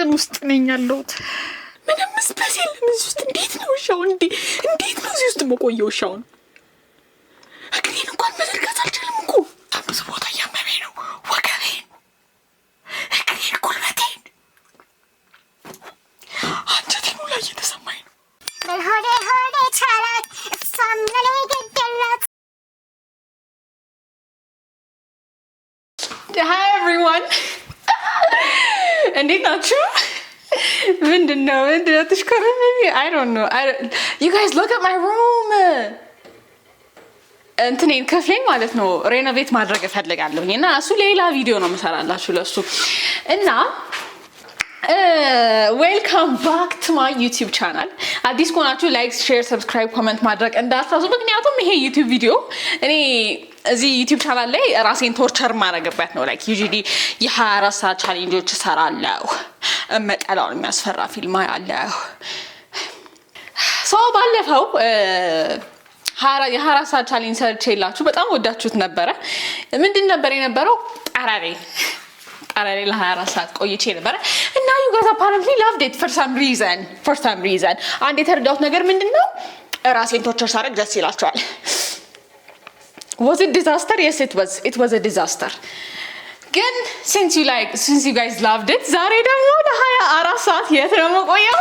ሳጥን ውስጥ ነኝ ያለሁት። ምንም ስፔስ የለም እዚህ ውስጥ። እንዴት ነው ሻው እንዴት ነው እዚህ ውስጥ መቆየው? ሻውን እግሬን እንኳን መዘርጋት አልችልም እኮ። በጣም ብዙ ቦታ እያመመኝ ነው። ወገቤን፣ እግሬን፣ ጉልበቴን፣ አንጀቴን ሁላ እየተሰማኝ ነው። ሆዴ ቻላት እሷም ለኔ ገደላት። Hi everyone. እንዴት ናችሁ? ምንድነው ተሽከረመኝ? I don't know. You guys look at my room. እንትኔን ክፍሌን ማለት ነው ሬኖቬት ማድረግ እፈልጋለሁ እና እሱ ሌላ ቪዲዮ ነው መሰራላችሁ ለሱ እና ዌልካም ባክ ቱ ማይ ዩቲዩብ ቻናል። አዲስ ከሆናችሁ ላይክ፣ ሼር፣ ሰብስክራይብ፣ ኮሜንት ማድረግ እንዳትረሱ። ምክንያቱም ይሄ ዩቲዩብ ቪዲዮ እኔ እዚህ ዩቲዩብ ቻናል ላይ ራሴን ቶርቸር ማድረግበት ነው። ላይክ ዩዥሊ የ24 ሰዓት ቻሌንጆች እሰራለሁ። እመጠላውን የሚያስፈራ ፊልም አያለሁ። ሰው ባለፈው የ24 ሰዓት ቻሌንጅ ሰርቼላችሁ በጣም ወዳችሁት ነበረ። ምንድን ነበር የነበረው? ጠረሬ ለ24 ሰዓት ቆይቼ ነበረ እና you guys apparently loved it for some reason. አንድ የተረዳሁት ነገር ምንድነው? ራሴን ቶርቸር ሳደርግ ደስ ይላችኋል። Was it disaster? Yes, it was a disaster. ግን since you guys loved it, ዛሬ ደግሞ ለ24 ሰዓት የት ነው የምቆየው?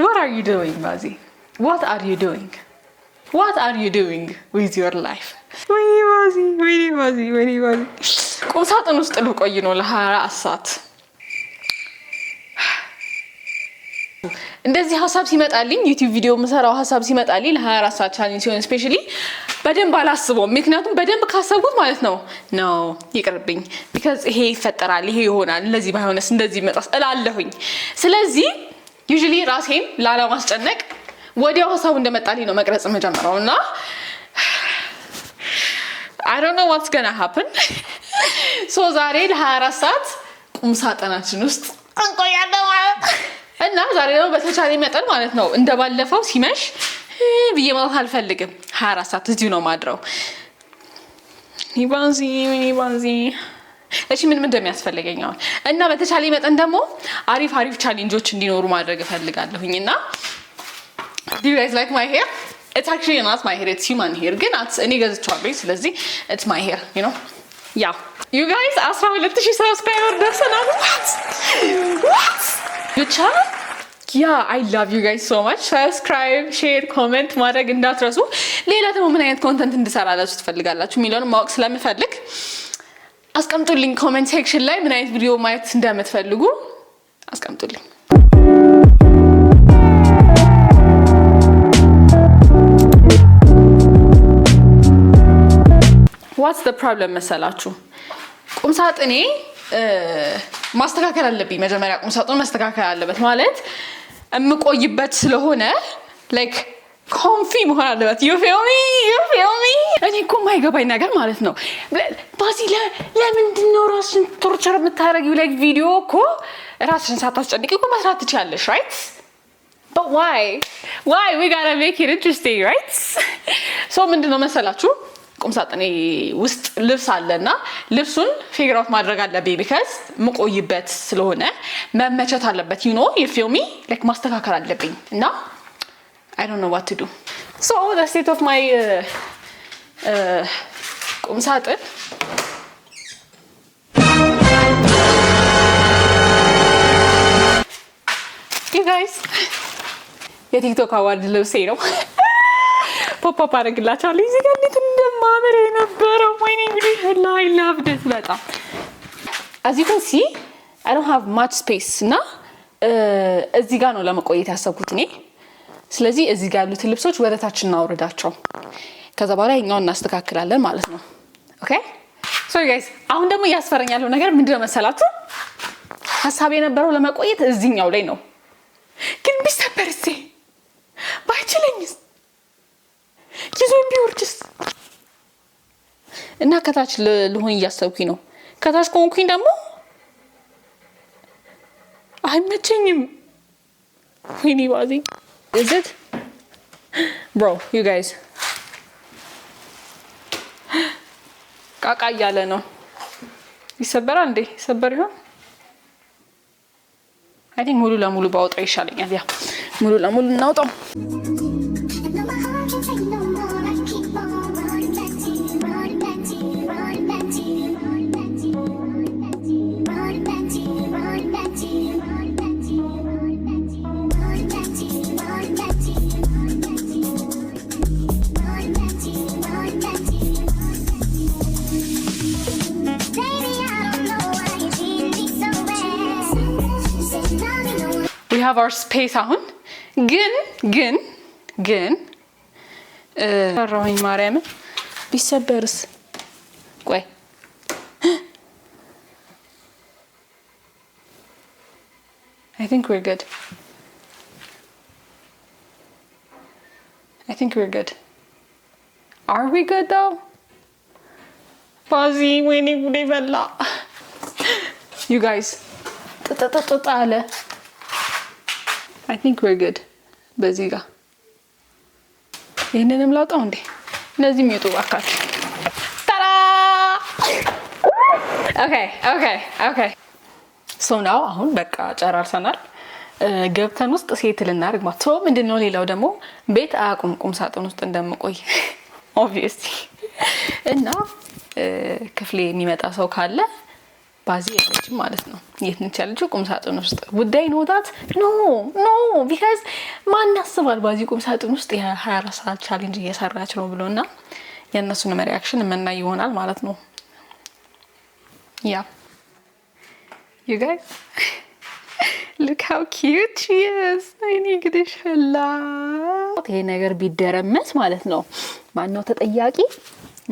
What are you doing, Bazi? What are you doing with your life? ወይኔ ባዚ ቁም ሳጥን ውስጥ ልቆይ ነው ለ24 ሰዓት። እንደዚህ ሀሳብ ሲመጣልኝ ዩቲዩብ ቪዲዮ መሰራው ሀሳብ ሲመጣልኝ ለ24 ሰዓት ቻሌንጅ ሲሆን ስፔሻሊ በደንብ አላስበውም። ምክንያቱም በደንብ ካሰብኩት ማለት ነው ይቅርብኝ because ይሄ ይፈጠራል፣ ይሄ ይሆናል፣ እንደዚህ ባይሆንስ እንደዚህ መጣስ እላለሁኝ። ስለዚህ ዩዥሊ ራሴን ላለማስጨነቅ ወዲያው ሀሳቡ እንደመጣልኝ ነው መቅረጽ መጀመሪያው እና I don't know what's gonna happen. So ዛሬ ለ24 ሰዓት ቁም ሳጥናችን ውስጥ እንቆያለን ማለት እና ዛሬ ነው በተቻለ መጠን ማለት ነው እንደባለፈው ሲመሽ ብዬ ማለት አልፈልግም። 24 ሰዓት እዚሁ ነው ማድረው። ይባንዚ እሺ ምን እንደሚያስፈልገኝ አሁን እና በተቻለ መጠን ደግሞ አሪፍ ቻሌንጆች እንዲኖሩ ማድረግ እፈልጋለሁኝ እና do you guys like my hair? It's actually not my hair, it's human hair. ግን እኔ ገዝቻለሁ ስለዚህ it's my hair, you know. Yeah. You guys 12000 subscribers ደርሰናል. What? Good channel? Yeah, I love you guys so much. Subscribe, share, comment ማድረግ እንዳትረሱ። ሌላ ደግሞ ምን አይነት ኮንተንት እንድሰራላችሁ ትፈልጋላችሁ የሚለውን ማወቅ ስለምፈልግ አስቀምጡልኝ ኮሜንት ሴክሽን ላይ ምን አይነት ቪዲዮ ማየት እንደምትፈልጉ አስቀምጡልኝ። What's the problem መሰላችሁ? ቁም ሳጥኔ ማስተካከል አለብኝ። መጀመሪያ ቁም ሳጥኑ ማስተካከል አለበት ማለት እምቆይበት ስለሆነ like ኮንፊ መሆን አለበት። you feel me? እኔ እኮ የማይገባኝ ነገር ማለት ነው ባዚ ለምንድን ነው ራስሽን ቶርቸር የምታደርጊው? like ቪዲዮ እኮ ራስሽን ሳታስጨንቂ እኮ መስራት ትችያለሽ right? But why we gotta make it interesting right? so ምንድን ነው መሰላችሁ ቁም ሳጥኔ ውስጥ ልብስ አለና ልብሱን ፊገር አውት ማድረግ አለብኝ because መቆይበት ስለሆነ መመቸት አለበት you know you feel me like ማስተካከል አለብኝ እና I don't know what to do. So the state of my ቁም ሳጥን you guys የቲክቶክ አዋርድ ልብሴ ነው ፖፕ አድርግላችኋለሁ እዚህ ጋር እንዴት እንደማምር የነበረው ወይኔ እንግዲህ I loved it በጣም as you can see I don't have much space እና እዚህ ጋር ነው ለመቆየት ያሰብኩት እኔ ስለዚህ እዚህ ጋር ያሉት ልብሶች ወደታች እናወርዳቸው ከዛ በኋላ ይሄኛውን እናስተካክላለን ማለት ነው okay so you guys አሁን ደግሞ ያስፈረኛለው ነገር ምንድነው መሰላችሁ ሐሳብ የነበረው ለመቆየት እዚህኛው ላይ ነው ግን ቢሰበርስ ባይችልኝስ ይዞን ቢወርድስ እና ከታች ልሆን እያሰብኩኝ ነው ከታች ቆንኩኝ ደግሞ አይመቸኝም ወይኔ ባዚ is it bro you guys ቃቃ እያለ ነው። ይሰበራል እንዴ? ይሰበር ይሆን? አይ ቲንክ ሙሉ ለሙሉ ባወጣው ይሻለኛል። ያ ሙሉ ለሙሉ እናውጣው። we have our space አሁን ግን ፈራሁኝ ማርያምን ቢሰበርስ? ቆይ I think we're good. Are we good though? Fuzzy, ወይኔ ጉዴ በላ። You guys አለ I think we're good. በዚህ ጋር ይሄንንም ላውጣው እንዴ? እነዚህ የሚወጡ ባካችሁ። ታራ Okay. So now አሁን በቃ ጨራርሰናል። ገብተን ውስጥ ሴት ልናደርግ ማለት ነው። ምንድነው ሌላው ደግሞ ቤት አያቁም ቁም ሳጥን ውስጥ እንደምቆይ obviously እና ክፍሌ የሚመጣ ሰው ካለ ባዚ ያለች ማለት ነው። የት ነች ያለችው? ቁም ሳጥን ውስጥ ጉዳይ ነው ታት ኖ because ማን ያስባል ባዚ ቁም ሳጥን ውስጥ የ24 ሰዓት ቻሌንጅ እየሰራች ነው ብሎና የነሱን ሪአክሽን መናይ ይሆናል ማለት ነው። Yeah. You guys look how cute she is. አይኔ ግድሽ ፈላ። ይሄ ነገር ቢደረመስ ማለት ነው ማን ነው ተጠያቂ?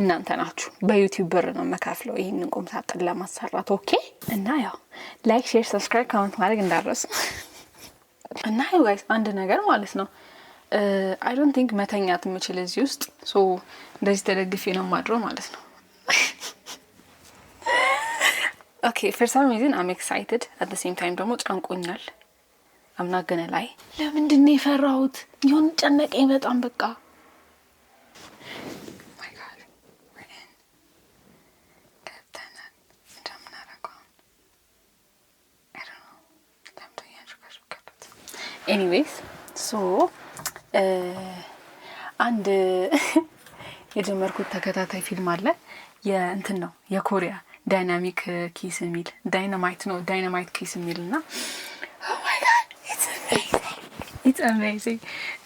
እናንተ ናችሁ። በዩቲዩብ ብር ነው መካፍለው ይሄንን ቁም ሳጥን ለማሰራት። ኦኬ እና ያው ላይክ ሼር ሰብስክራይብ ኮሜንት ማድረግ እንዳትረሱ። እና you guys አንድ ነገር ማለት ነው I don't think መተኛት የምችል እዚህ ውስጥ so እንደዚህ ተደግፌ ነው ማድረው ማለት ነው። Okay, for some reason I'm excited at the same time ደግሞ ጫንቆኛል። I'm not gonna lie. ለምንድን ነው የፈራሁት? ይሁን ጨነቀኝ በጣም በቃ Anyways, so አንድ የጀመርኩት ተከታታይ ፊልም አለ የእንትን ነው የኮሪያ ዳይናሚክ ኪስ የሚል ዳይናማይት ኪስ የሚልና oh my god it's amazing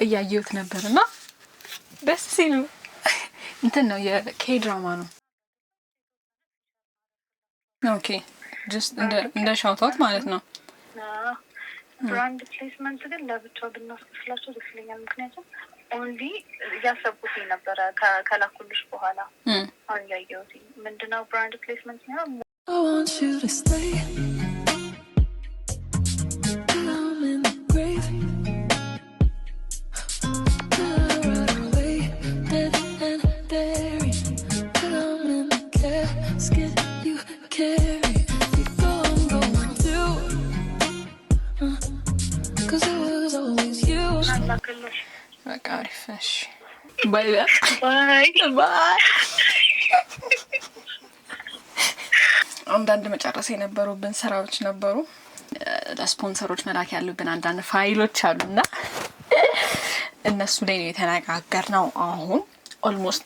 እያየሁት ነበርና ደስ ሲሉ እንትን ነው የኬ ድራማ ነው። ኦኬ just እንደ ሻውት ማለት ነው። ብራንድ ፕሌስመንት ግን ለብቻው ብናስከፍላቸው ደስ ይለኛል። ምክንያቱም ኦንሊ እያሰብኩት ነበረ ከላኩልሽ በኋላ አሁን ያየሁት ምንድነው ብራንድ ፕሌስመንት ነው። I want you to stay. I'm in the grave. Right away, dead and buried. I'm in the casket you carry. You go and go too. 'Cause it was always you. በቃ አሪፍ ነሽ። ባይ አንዳንድ መጨረስ የነበሩብን ስራዎች ነበሩ። ለስፖንሰሮች መላክ ያሉብን አንዳንድ ፋይሎች አሉና እነሱ ላይ ነው የተነጋገርነው። አሁን ኦልሞስት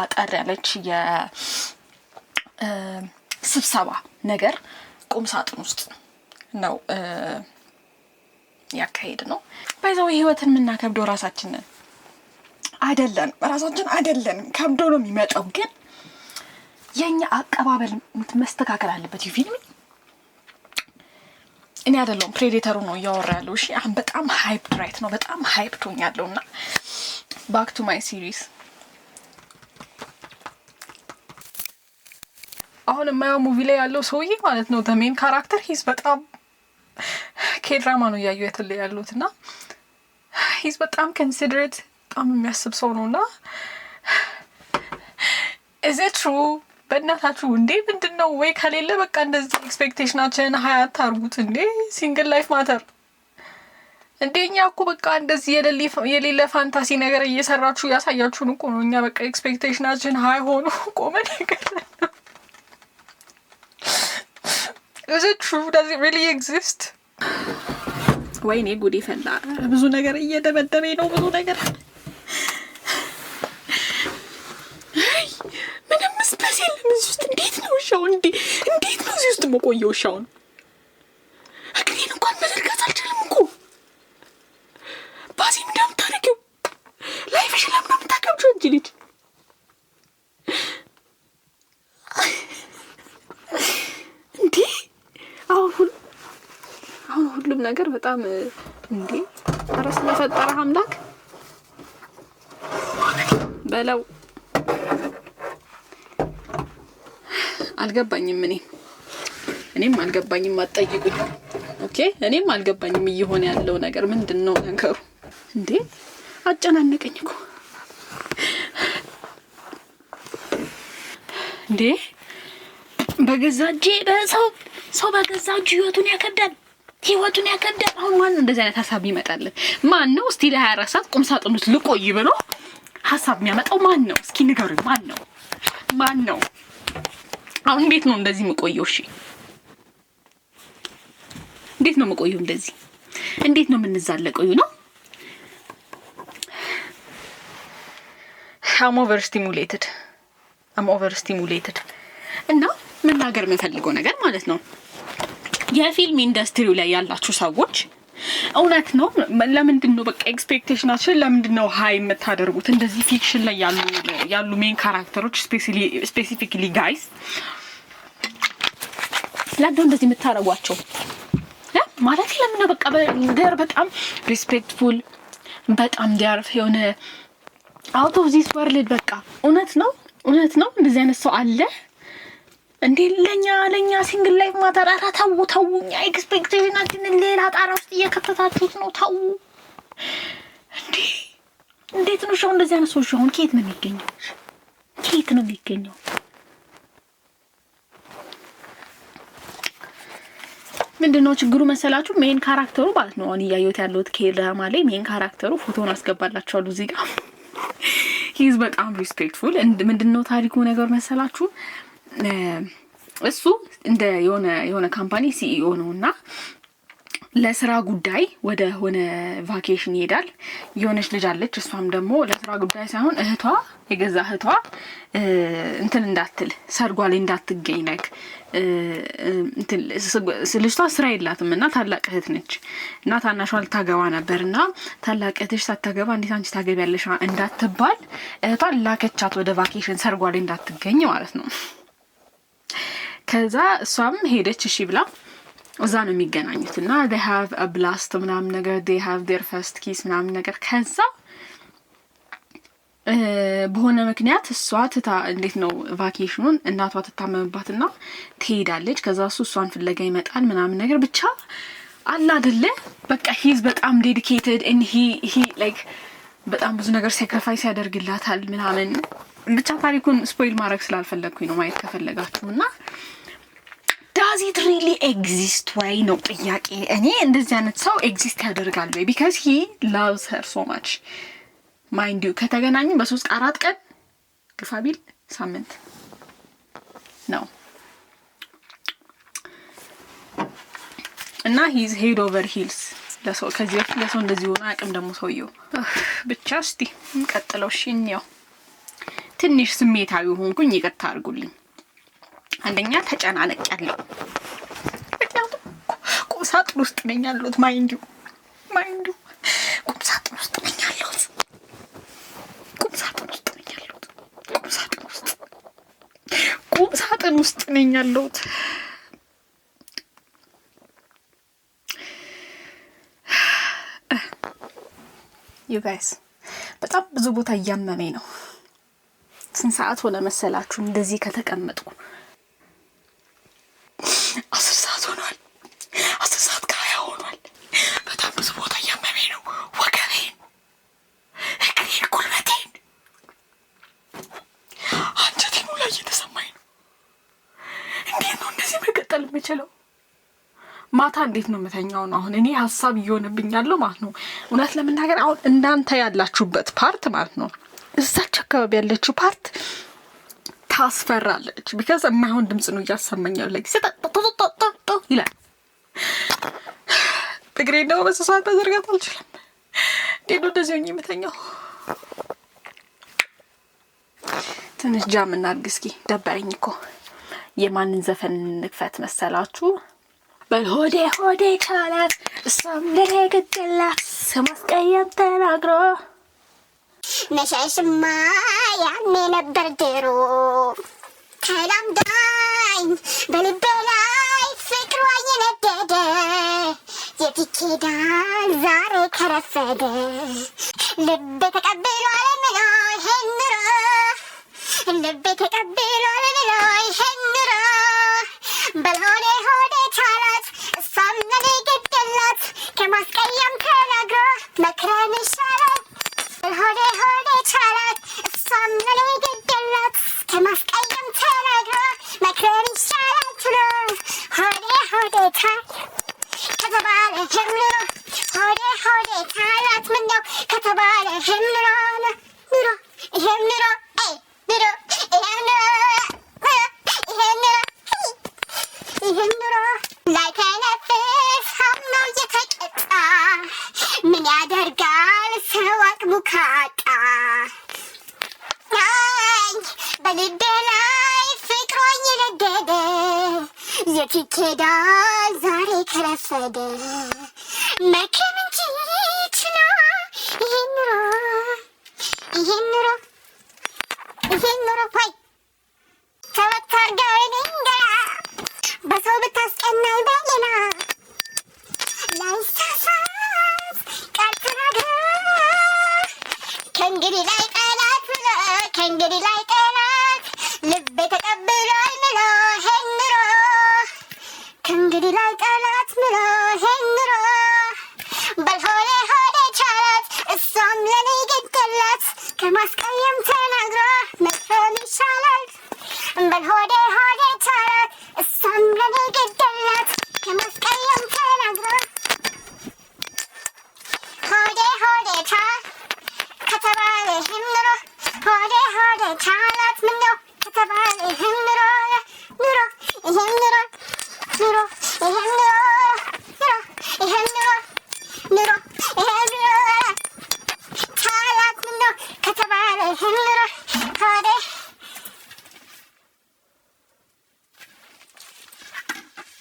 አጠር ያለች የስብሰባ ነገር ቁም ሳጥን ውስጥ ነው ያካሄድ ነው። ባይዛው ህይወትን የምናከብደው ራሳችን አይደለም ከብዶ ነው የሚመጣው። ግን የኛ አቀባበል መስተካከል አለበት። ፊልም እኔ አይደለም ፕሬዴተሩ ነው እያወራ ያለው። እሺ አሁን በጣም ሃይፕድ ራይት ነው። በጣም ሃይፕድ ሆኛለሁና ባክ ቱ ማይ ሲሪስ። አሁን የማየው ሙቪ ላይ ያለው ሰውዬ ማለት ነው ሜን ካራክተር ሂስ በጣም ከድራማ ነው ያዩ ያሉትና ሂስ በጣም ኮንሲደሬት በጣም የሚያስብ ሰው ነውና is it true? በእናታችሁ እንዴ ምንድነው ወይ ከሌለ በቃ እንደዚህ ኤክስፔክቴሽናችን ሀያት አርጉት እንዴ። ሲንግል ላይፍ ማተር እንደኛ እኮ በቃ እንደዚህ የሌለ ፋንታሲ ነገር እየሰራችሁ ያሳያችሁን እኮ ነው። እኛ በቃ ኤክስፔክቴሽናችን ሃይ ሆኖ ቆመን ነገር Is it true? Does it really exist? ወይኔ ጉዴ ፈላ። ብዙ ነገር እየደበደበኝ ነው። ብዙ ነገር ምንም ስፔስ የለም እዚህ ውስጥ። እንዴት ነው ሻው? እንዴት ነው እዚህ ውስጥ መቆየው ሻውን? እግሬን እንኳን መዘርጋት አልችልም እኮ። ባዚ ምንድነው የምታደርጊው? ላይፍሽ ለምን ነው የምታከብጂው እንጂ ልጅ? እንዴ አሁን ሁሉም ነገር በጣም እንዴ ኧረ ስለፈጠረ አምላክ በለው። አልገባኝም። እኔም አልገባኝም። አትጠይቁኝ። ኦኬ እኔም አልገባኝም። እየሆነ ያለው ነገር ምንድነው ነገሩ? እንዴ አጨናነቀኝ እኮ እንዴ። በገዛ እጄ ሰው በገዛ እጁ ህይወቱን ያከብዳል። አሁን ማን ነው እንደዚህ አይነት ሀሳብ ይመጣልን? ማን ነው እስቲ ለ24 ሰዓት ቁም ሳጥን ውስጥ ልቆይ ብሎ ሀሳብ የሚያመጣው ማን ነው? እስኪ ንገሩኝ። ማን ነው? አሁን እንዴት ነው እንደዚህ የምቆየው? እሺ እንዴት ነው የምቆየው እንደዚህ? እንዴት ነው የምንዛለቀው? ነው I'm overstimulated እና መናገር የምፈልገው ነገር ማለት ነው የፊልም ኢንዱስትሪው ላይ ያላችሁ ሰዎች እውነት ነው ለምንድን ነው በቃ ኤክስፔክቴሽናችን ለምንድን ነው ሃይ የምታደርጉት? እንደዚህ ፊክሽን ላይ ያሉ ሜን ካራክተሮች ስፔሲፊካሊ ጋይስ ለምን እንደዚህ የምታረጓቸው ማለት ለምን በቃ ደር በጣም ሪስፔክትፉል በጣም ዲያር የሆነ አውት ኦፍ ዚስ ወርልድ በቃ እውነት ነው እንደዚህ አይነት ሰው አለ እንዴ? ለኛ ሲንግል ላይፍ ማተራራ ታውኛ ኤክስፔክቴሽናችንን ሌላ ጣራ ውስጥ እየከተታችሁት ነው። ታው እንዴት ነው ሻው እንደዚህ አይነት ሰው ሻው ከየት ነው የሚገኘው? ምንድነው ችግሩ መሰላችሁ? ሜን ካራክተሩ ማለት ነው አሁን እያየሁት ያለሁት ከድራማ ላይ ሜን ካራክተሩ ፎቶን አስገባላችኋለሁ እዚህ ጋር ሂዝ በጣም ሪስፔክትፉል ምንድነው ታሪኩ ነገር መሰላችሁ? እሱ እንደ የሆነ ካምፓኒ ሲኢኦ ነውና ለስራ ጉዳይ ወደ ሆነ ቫኬሽን ይሄዳል። የሆነች ልጅ አለች። እሷም ደግሞ ለስራ ጉዳይ ሳይሆን የገዛ እህቷ እንትን እንዳትል ሰርጓ ላይ እንዳትገኝ ላይክ ልጅቷ ስራ የላትም እና ታላቅ እህት ነች እና ታናሿ ልታገባ ነበርና ታላቅ እህትሽ ሳታገባ እንዴት አንቺ ታገቢያለሽ እንዳትባል እህቷ ላከቻት ወደ ቫኬሽን ሰርጓ ላይ እንዳትገኝ ማለት ነው። ከዛ እሷም ሄደች እሺ ብላ እዛ ነው የሚገናኙት እና they have a blast ምናምን ነገር they have their first kiss ምናምን ነገር ከዛ በሆነ ምክንያት እሷ እንዴት ነው ቫኬሽኑን እናቷ ትታመምባትና ትሄዳለች። ከዛ እሷን ፍለጋ ይመጣል ምናምን ነገር ብቻ አላ አይደለ በቃ he's በጣም dedicated and he like በጣም ብዙ ነገር sacrifice ያደርግላታል ምናምን ብቻ ታሪኩን ስፖይል ማድረግ ስላልፈለኩኝ ነው ማየት ከፈለጋችሁና does it really exist ወይ ነው ጥያቄ። እኔ እንደዚህ አይነት ሰው ኤግዚስት ያደርጋል ወይ because he loves her so much mind you ከተገናኙ በ3-4 ቀን ግፋቢል ሳምንት ነው እና he's head over heels ለሰው ከዚህ ለሰው እንደዚህ ሆነ አቅም ደግሞ ሰውየው ብቻ እስቲ እንቀጥለው። እሺ ነው ትንሽ ስሜታዊ ሆንኩኝ ይቅርታ አድርጉልኝ። አንደኛ ተጨናነቅ ያለው ቁምሳጥን ውስጥ ነኝ ያለሁት ማይንዱ ቁምሳጥን ውስጥ ነኝ ያለሁት ቁምሳጥን ውስጥ ነኝ ያለሁት። you guys በጣም ብዙ ቦታ እያመመኝ ነው። ስንት ሰዓት ሆነ መሰላችሁ እንደዚህ ከተቀመጥኩ? 10 ሰዓት ሆኗል። 10 ሰዓት ከ20 ሆኗል። በጣም ብዙ ቦታ እያመመኝ ነው። ወገቤን፣ እግሬን፣ ጉልበቴን፣ አንጀቴን ሁላ እየተሰማኝ ነው። እንዴት ነው እንደዚህ መቀጠል የምችለው? ማታ እንዴት ነው የምተኛው ነው አሁን እኔ ሀሳብ እየሆነብኝ ያለው ማለት ነው። እውነት ለመናገር አሁን እናንተ ያላችሁበት ፓርት ማለት ነው እዛች አካባቢ ያለችው ፓርት ታስፈራለች because የማይሆን ድምጽ ነው እያሰማኛል like ይላል። እግሬ ነው በሰዓት መዘርጋት አልችልም። እንዴት ነው እንደዚህ ሆኜ የምተኛው? ትንሽ ጃም እናድርግ እስኪ። ደበረኝ እኮ። የማንን ዘፈን እንክፈት መሰላችሁ? በልሆዴ ሆዴ ካላት እሷም ለኔ ገደላት ስማስቀየም ተናግሮ መሸሽማ ያኔ ነበር ድሮ ተላምዳኝ በልቤ ላይ ፍቅሯ እየነደደ የትኬዳል ዛሬ ከረፈደ ልቤ ተቀብሎ አለምኖ ይሄን ኑሮ ልቤ ተቀብሎ አለምኖ ይሄን ኑሮ በልሆዴ ሆዴ ቻላት እሷም ለኔ ገደላት ከማስቀየም ተናግሮ መክረን ይሻላል በልሆዴ ሆዴ ቻላት እሷም ለኔ ገደላት ከማስቀየም ተናግሮ መክረን ይሻላል ትሎ ሆዴ ሆዴ ቻል ከተባለ ህም ኑሮ ሆዴ ሆዴ ቻላት ምነው ከተባለ ህም ኑሮ ኑሮ ይሄም ኑሮ ኑሮ ይሄም ኑሮ ይሄም ኑሮ ይሄም ኑሮ ላይ ተነፍስ ሀምኖ እየተቀጣ ምን ያደርጋል ሰው አቅሙ ካጣ በልቤ ላይ ፍቅሯ እየነደደ የት ይኬዳል ዛሬ ከረፈደ መክረን እንጂ ችላ ይሄን ኑሮ ይሄን ኑሮ ይሄን ኑሮ ሆይ ተወት አርገው እንገራ በሰው ብታስቀናኝ በሌላ ላይሳሳት ቃል ተናግሮ ከእንግዲህ ላይ ጠላት ብሎ ከእንግዲህ ላይ ጠላት ልቤ ተቀብሏል ምሎ ይሄን ኑሮ ከእንግዲህ ላይ ጠላት ምሎ ይሄን ኑሮ በልሆዴ ሆዴ ቻላት እሷም ለኔ ገደላት ከማስቀየም ተናግሮ መክረን ይሻላል በልሆዴ ሆዴ ቻላት እሷም ለኔ ገደላት ከማስቀየም ተናግሮ ሆዴ ሆዴ ቻል ከተባለ ይህም ኑሮ ሆዴ ሆዴ ቻላት ምነው ከተባለ ይህም ኑሮ ኑሮ ይህም ኑሮ ኑሮ ይህም ኑሮ ኑሮ ይህም ኑሮ ኑሮ ይህም ኑሮ ቻላት ምነው ከተባለ ይህም ኑሮ ሆዴ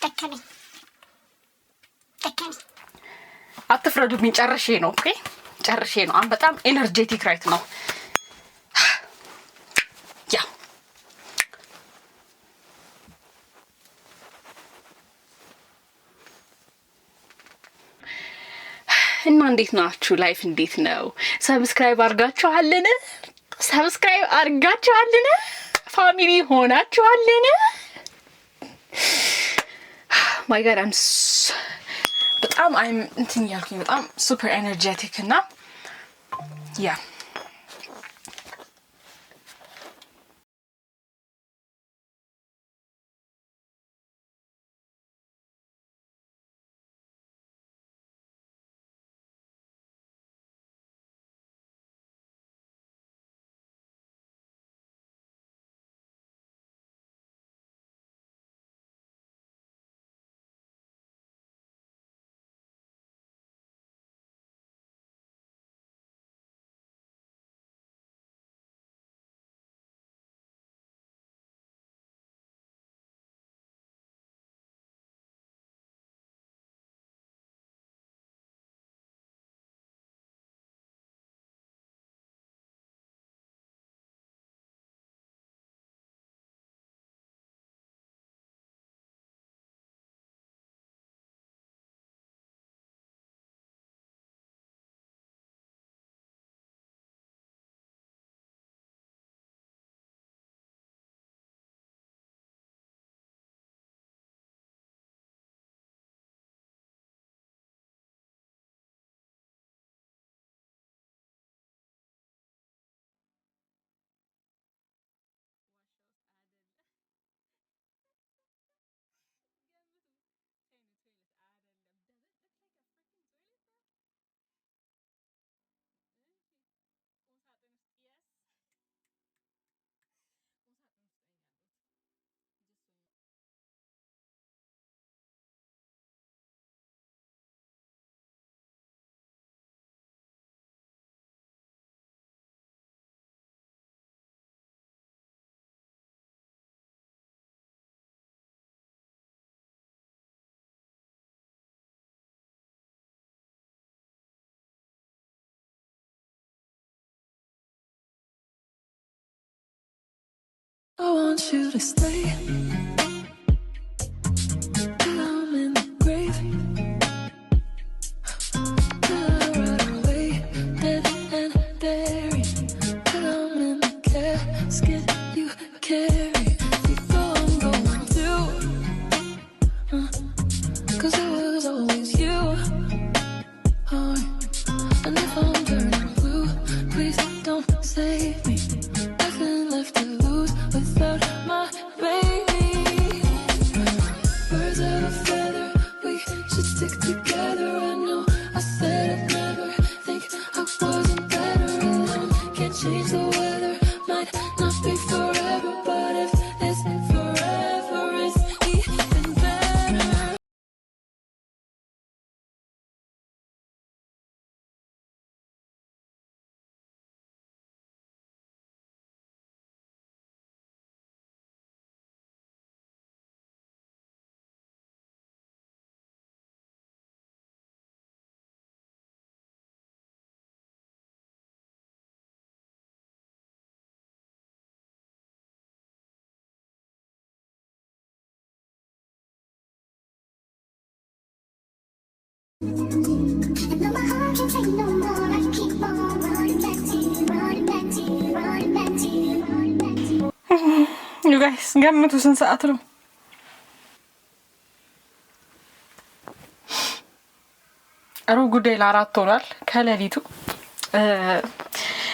ደከመኝ ደከመኝ። አትፍረዱብኝ። ጨርሼ ነው። ኦኬ ጨርሼ ነው። አሁን በጣም ኤነርጄቲክ ራይት ነው። ያ እና እንዴት ናችሁ? ላይፍ እንዴት ነው? ሰብስክራይብ አድርጋችኋልን? ሰብስክራይብ አድርጋችኋልን? ፋሚሊ ሆናችኋልን? ማይ ጋድ በጣም አይም እንትን እያልኩኝ በጣም ሱፐር ኤነርጄቲክ እና ያ I want you to stay till I'm in the grave. Till I ride away, dead and buried. Till I'm in the casket you carry. Before I'm going to, 'cause it was always you. Oh, and if I'm turning blue, please don't save me. Nothing left to lose without my baby. Birds of a feather, we should stick together. I know I said I'd never think I wasn't better alone. Can't change the weather, might not be forever, but if it's forever, it's even better. And though my heart can take no more, I keep on running back to you, running back to you, running back to you, running back to you. You guys ገምቱ ስንት ሰዓት ነው? ሩብ ጉዳይ ለ4 ሆኗል ከሌሊቱ።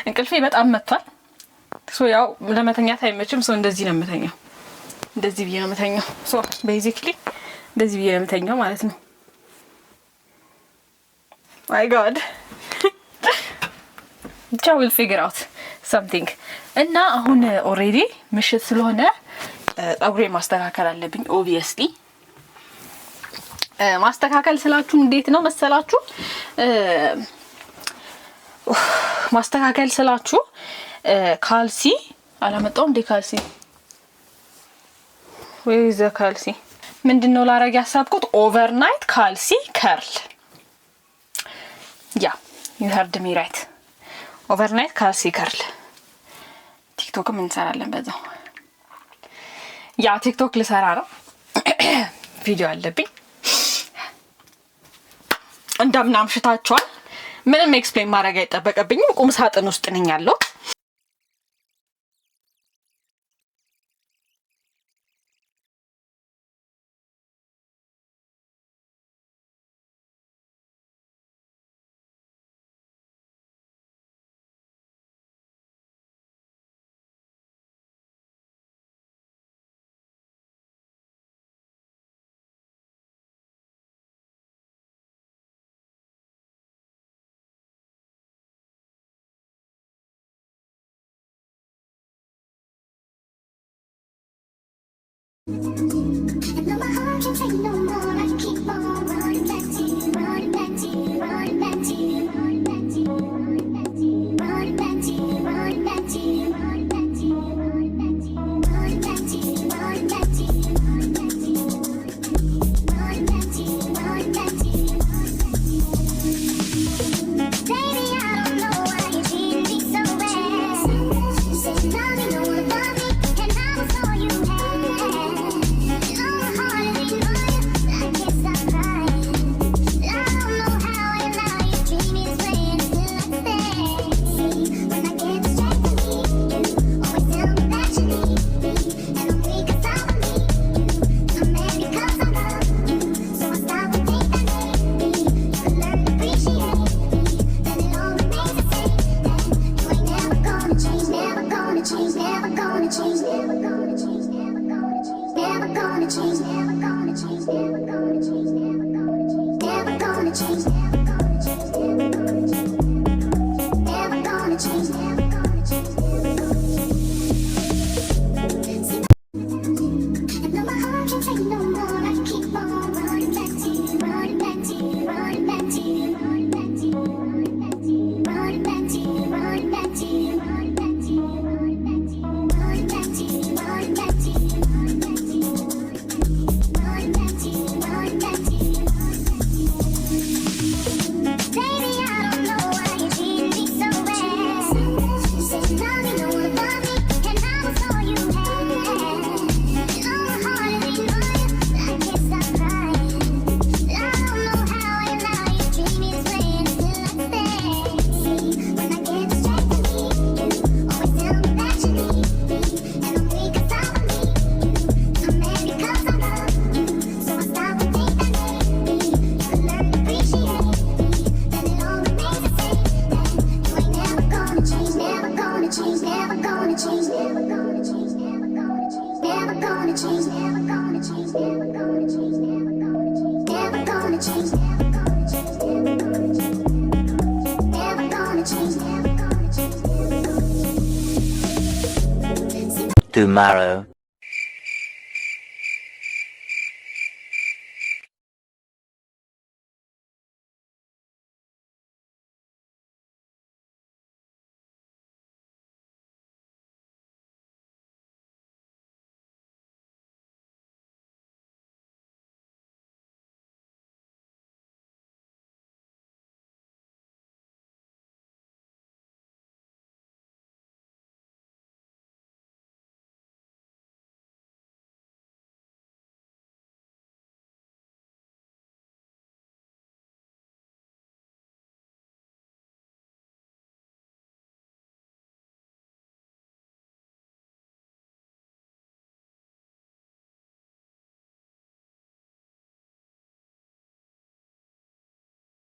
እንቅልፌ በጣም መጥቷል። ሶ ያው ለመተኛት አይመችም። ሶ እንደዚህ ነው የምተኛው፣ እንደዚህ ብዬ ነው የምተኛው። ሶ ቤዚክሊ እንደዚህ ብዬ ነው የምተኛው ማለት ነው። ማይ ጋድ ብቻ ዊል ፊገር አውት ሰምቲንግ። እና አሁን ኦልሬዲ ምሽት ስለሆነ ፀጉሬ ማስተካከል አለብኝ። ኦብቪየስሊ ማስተካከል ስላችሁ እንዴት ነው መሰላችሁ? ማስተካከል ስላችሁ ካልሲ አላመጣው እንዴ? ካልሲ ወይ ዘ ካልሲ ምንድነው ላረግ ያሳብኩት? ኦቨርናይት ካልሲ ከርል። ያ you heard me right. ኦቨርናይት ካልሲ ከርል። ቲክቶክም እንሰራለን በዛው። ያ ቲክቶክ ልሰራ ነው። ቪዲዮ አለብኝ። እንደምን አምሽታችኋል? ምንም ኤክስፕሌን ማድረግ አይጠበቅብኝም። ቁም ሳጥን ውስጥ ነኝ ያለው። And though my heart can take no more, I keep on running back to you, running back to you, running back to you, running back to you, running back to you, running back to you, running back to you, running back to you, running back to you, running back to you, running back to you, running back to you, running back to you, running back to you. Baby, I don't know why you treat me so bad. You said you love me, no one above me, and I was all you had. gonna change, never gonna change, never gonna change, never gonna change, never gonna change, never gonna change, never gonna change, never gonna change, never gonna change, never gonna change. Tomorrow.